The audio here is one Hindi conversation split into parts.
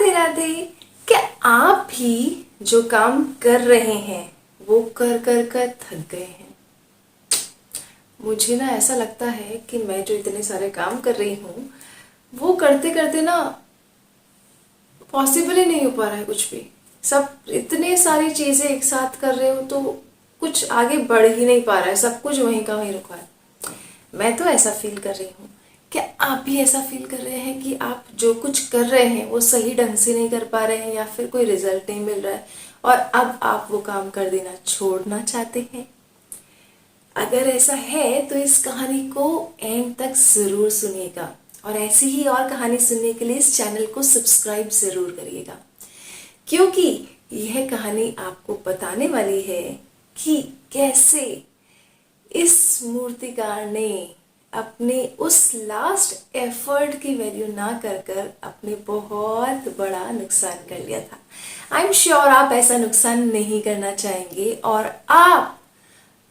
राधे राधे। क्या आप भी जो काम कर रहे हैं वो कर कर कर थक गए हैं? मुझे ना ऐसा लगता है कि मैं जो इतने सारे काम कर रही हूँ वो करते करते ना पॉसिबल ही नहीं हो पा रहा है कुछ भी। सब इतने सारी चीज़ें एक साथ कर रहे हो तो कुछ आगे बढ़ ही नहीं पा रहा है, सब कुछ वहीं का वहीं रुका है। मैं तो ऐसा फील कर रही हूँ। क्या आप भी ऐसा फील कर रहे हैं कि आप जो कुछ कर रहे हैं वो सही ढंग से नहीं कर पा रहे हैं या फिर कोई रिजल्ट नहीं मिल रहा है और अब आप वो काम कर देना छोड़ना चाहते हैं? अगर ऐसा है तो इस कहानी को एंड तक ज़रूर सुनिएगा और ऐसी ही और कहानी सुनने के लिए इस चैनल को सब्सक्राइब ज़रूर करिएगा, क्योंकि यह कहानी आपको बताने वाली है कि कैसे इस मूर्तिकार ने अपने उस लास्ट एफर्ट की वैल्यू ना कर कर अपने बहुत बड़ा नुकसान कर लिया था। आई एम श्योर आप ऐसा नुकसान नहीं करना चाहेंगे और आप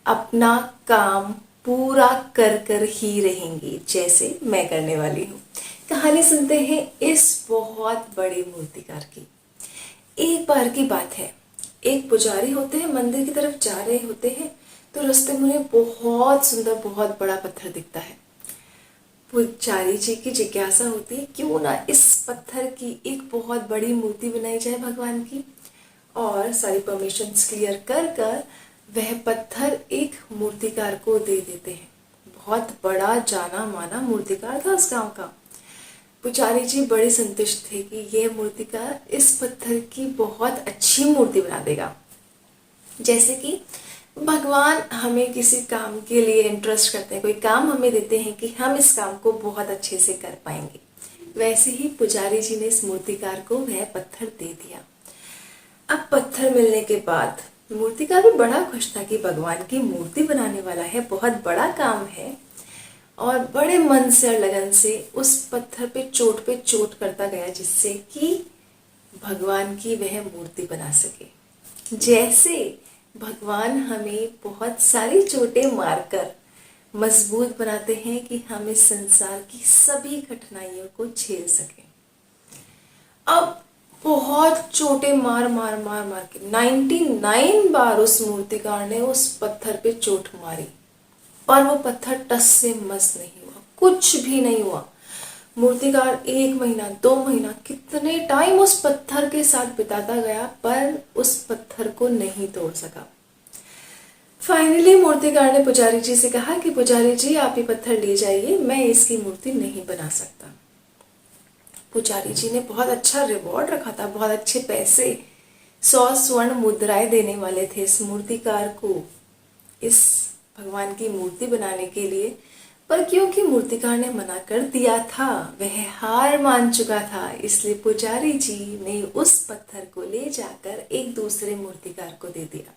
अपना काम पूरा कर कर ही रहेंगे जैसे मैं करने वाली हूँ। कहानी सुनते हैं इस बहुत बड़े मूर्तिकार की। एक बार की बात है, एक पुजारी होते हैं, मंदिर की तरफ जा रहे होते हैं तो रास्ते में उन्हें बहुत सुंदर बहुत बड़ा पत्थर दिखता है। पुजारी जी की जिज्ञासा होती है क्यों ना इस पत्थर की एक बहुत बड़ी मूर्ति बनाई जाए भगवान की, और सारी परमिशंस क्लियर कर कर वह पत्थर एक मूर्तिकार को दे देते हैं। बहुत बड़ा जाना माना मूर्तिकार था उस गांव का। पुजारी जी बड़े संतुष्ट थे कि यह मूर्तिकार इस पत्थर की बहुत अच्छी मूर्ति बना देगा। जैसे कि भगवान हमें किसी काम के लिए इंटरेस्ट करते हैं, कोई काम हमें देते हैं कि हम इस काम को बहुत अच्छे से कर पाएंगे, वैसे ही पुजारी जी ने इस मूर्तिकार को वह पत्थर दे दिया। अब पत्थर मिलने के बाद मूर्तिकार भी बड़ा खुश था कि भगवान की मूर्ति बनाने वाला है, बहुत बड़ा काम है, और बड़े मन से और लगन से उस पत्थर पे चोट करता गया जिससे कि भगवान की वह मूर्ति बना सके। जैसे भगवान हमें बहुत सारी चोटें मारकर मजबूत बनाते हैं कि हम इस संसार की सभी कठिनाइयों को झेल सकें। अब बहुत चोटें मार मार मार मार के 99 बार उस मूर्तिकार ने उस पत्थर पे चोट मारी पर वो पत्थर टस से मस नहीं हुआ, कुछ भी नहीं हुआ। मूर्तिकार 1 महीना 2 महीना कितने टाइम उस पत्थर के साथ बिताता गया पर उस पत्थर को नहीं तोड़ सका। फाइनली मूर्तिकार ने पुजारी जी से कहा कि पुजारी जी आप ये पत्थर ले जाइए, मैं इसकी मूर्ति नहीं बना सकता। पुजारी जी ने बहुत अच्छा रिवॉर्ड रखा था, बहुत अच्छे पैसे 100 स्वर्ण मुद्राएं देने वाले थे इस मूर्तिकार को इस भगवान की मूर्ति बनाने के लिए, पर क्योंकि मूर्तिकार ने मना कर दिया था, वह हार मान चुका था, इसलिए पुजारी जी ने उस पत्थर को ले जाकर एक दूसरे मूर्तिकार को दे दिया।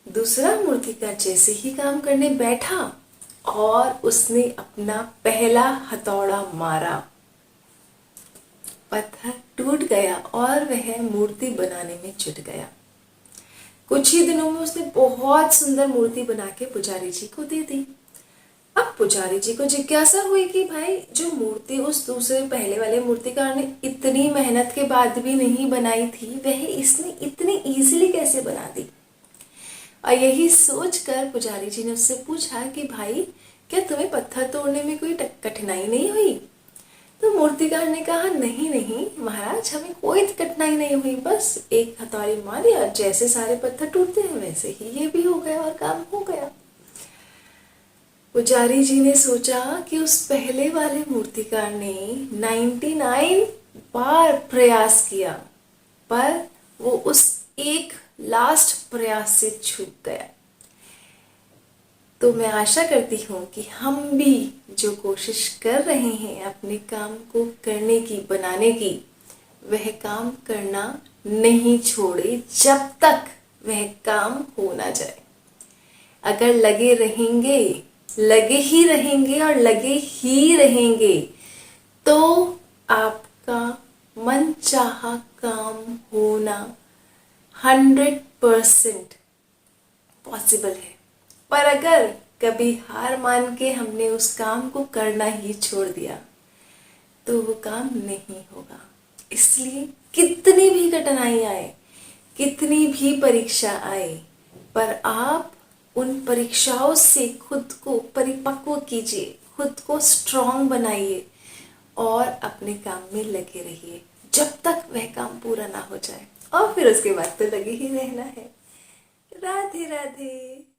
दूसरा मूर्तिकार जैसे ही काम करने बैठा और उसने अपना पहला हथौड़ा मारा, पत्थर टूट गया और वह मूर्ति बनाने में जुट गया। कुछ ही दिनों में उसने बहुत सुंदर मूर्ति बना के पुजारी जी को दे दी। अब पुजारी जी को जिज्ञासा हुई कि भाई जो मूर्ति उस दूसरे पहले वाले मूर्तिकार ने इतनी मेहनत के बाद भी नहीं बनाई थी, वह इसने इतनी इजीली कैसे बना दी। और यही सोचकर पुजारी जी ने उससे पूछा कि भाई क्या तुम्हें पत्थर तोड़ने में कोई कठिनाई नहीं हुई? तो मूर्तिकार ने कहा नहीं नहीं महाराज, हमें कोई कठिनाई नहीं हुई, बस एक हथौड़ी मारी और जैसे सारे पत्थर टूटते हैं वैसे ही ये भी हो गया और काम हो गया। पुजारी जी ने सोचा कि उस पहले वाले मूर्तिकार ने 99 बार प्रयास किया पर वो उस एक लास्ट प्रयास से चूक गया। तो मैं आशा करती हूँ कि हम भी जो कोशिश कर रहे हैं अपने काम को करने की, बनाने की, वह काम करना नहीं छोड़े जब तक वह काम हो ना जाए। अगर लगे रहेंगे, लगे ही रहेंगे और लगे ही रहेंगे तो आपका मनचाहा काम होना 100% पॉसिबल है। पर अगर कभी हार मान के हमने उस काम को करना ही छोड़ दिया तो वो काम नहीं होगा। इसलिए कितनी भी कठिनाई आए, कितनी भी परीक्षा आए, पर आप उन परीक्षाओं से खुद को परिपक्व कीजिए, खुद को स्ट्रांग बनाइए और अपने काम में लगे रहिए जब तक वह काम पूरा ना हो जाए, और फिर उसके बाद तो लगे ही रहना है। राधे राधे।